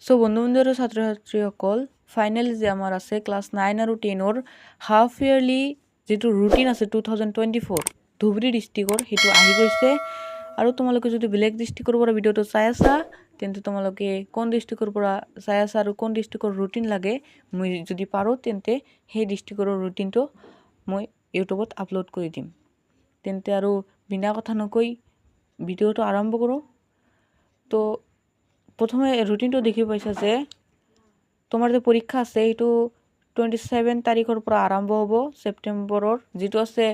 so বন্ধু বন্ধু আৰু ছাত্ৰ ছাত্ৰীসকল ফাইনেল যে আমাৰ আছে ক্লাছ 9 আৰু 10ৰ হাফ ইয়াৰলি যেটো ৰুটিন আছে 2024 ধুবুৰী ডিস্ট্ৰিক্টৰ হেতু আহি গৈছে আৰু তোমালোকে যদি বেলেগ ডিস্ট্ৰিক্টৰ পৰা ভিডিওটো চাই আছা তেন্তে তোমালোকে কোন ডিস্ট্ৰিক্টৰ পৰা চাই আছা আৰু কোন ডিস্ট্ৰিক্টৰ ৰুটিন লাগে মই যদি পাৰো তেন্তে সেই ডিস্ট্ৰিক্টৰ ৰুটিনটো মই ইউটিউবত আপলোড কৰি দিম তেন্তে আৰু বিনা কথা নকৈ ভিডিওটো আৰম্ভ কৰো তো প্ৰথমে ৰুটিনটো দেখি পাইছা যে তোমাৰ যে পৰীক্ষা আছে এইটো 27 তাৰিখৰ পৰা আৰম্ভ হ'ব সেপ্টেম্বৰৰ যেটো আছে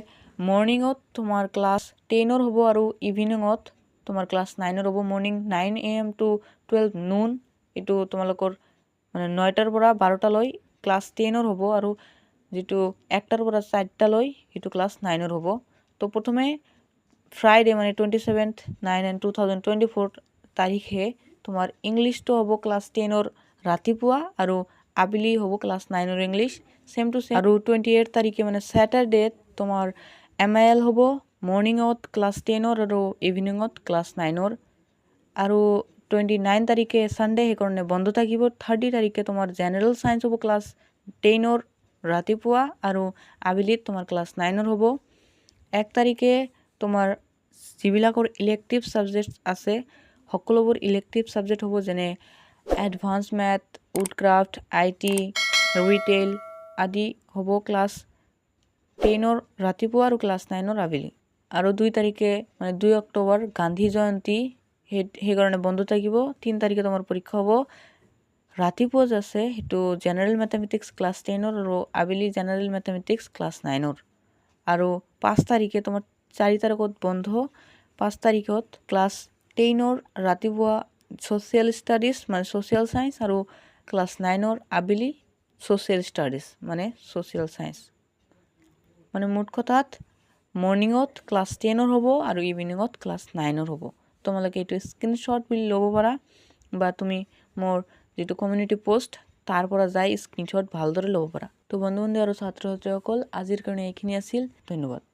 মৰ্নিংত তোমাৰ ক্লাছ 10ৰ হ'ব আৰু ইভিনিংত তোমাৰ ক্লাছ 9ৰ হ'ব মৰ্নিং 9 AM টু 12 নুন এটো তোমালোকৰ মানে 9টাৰ পৰা 12টা লৈ ক্লাছ 10ৰ হ'ব আৰু যেটো 1টাৰ পৰা 4টা লৈ এটো ক্লাছ 9ৰ হ'ব তো প্ৰথমে ফ্ৰাইডে মানে 27th 9 and 2024 তাৰিখে তোমাৰ ইংলিশ তো হবো ক্লাস 10 ৰাতিপুয়া আৰু আবেলি হবো class 9 English same to same আৰু 28 তাৰিখে মানে স্যাটাৰডে তোমাৰ এমআইএল হবো মৰ্নিংত ক্লাস 10 আৰু ইভিনিংত ক্লাস 9 আৰু 29 তাৰিখে সানডে হে কাৰণে বন্ধ থাকিব 30 তাৰিখে তোমাৰ জেনাৰেল সায়েন্স হবো ক্লাস 10 ৰাতিপুয়া আৰু আবেলি তোমাৰ ক্লাস 9 হবো 1 তাৰিখে তোমাৰ যিবিলাকৰ ইলেক্টিভ সাবজেক্ট আছে সকলোবোৰ ইলেক্টিভ সাবজেক্ট হ'ব যেনে এডভান্স ম্যাথ উডক্ৰাফ্ট আইটি ৰিটেইল আদি হ'ব ক্লাছ 10 ৰাতিপুৱা আৰু ক্লাছ 9 আবেলি আৰু 2 তাৰিখে মানে 2 অক্টোবৰ গান্ধী জয়ন্তী সেই কাৰণে বন্ধ থাকিব 3 তাৰিখে তোমাৰ পৰীক্ষা হ'ব ৰাতিপুৱা আছে হেতু জেনাৰেল ম্যাথমেটিক্স ক্লাছ 10 আৰু আবেলি জেনাৰেল ম্যাথমেটিক্স ক্লাছ 9 আৰু 5 তাৰিখে তোমাৰ 4 তাৰিখত বন্ধ 5 তাৰিখত ক্লাছ 10 ৰাতিপুৱা সোশ্যাল স্টাডিজ মানে সোশ্যাল সায়েন্স আৰু ক্লাছ 9 আবেলি সোশ্যাল স্টাডিজ মানে সোশ্যাল সায়েন্স মানে মোট কথাত মর্নিংত ক্লাছ 10 হ'ব আৰু ইভিনিংত ক্লাছ 9 হ'ব তোমালোকে এটো স্ক্ৰিনশট বুলি ল'ব পাৰা বা তুমি মোৰ যেটো কমিউনিটি পোষ্ট তাৰ পৰা যাই স্ক্ৰিনশট ভালদৰে ল'ব পাৰা তো বন্ধু বন্ধু আৰু ছাত্ৰ ছাত্ৰীসকল আজিৰ কাৰণে এইখিনি আছিল ধন্যবাদ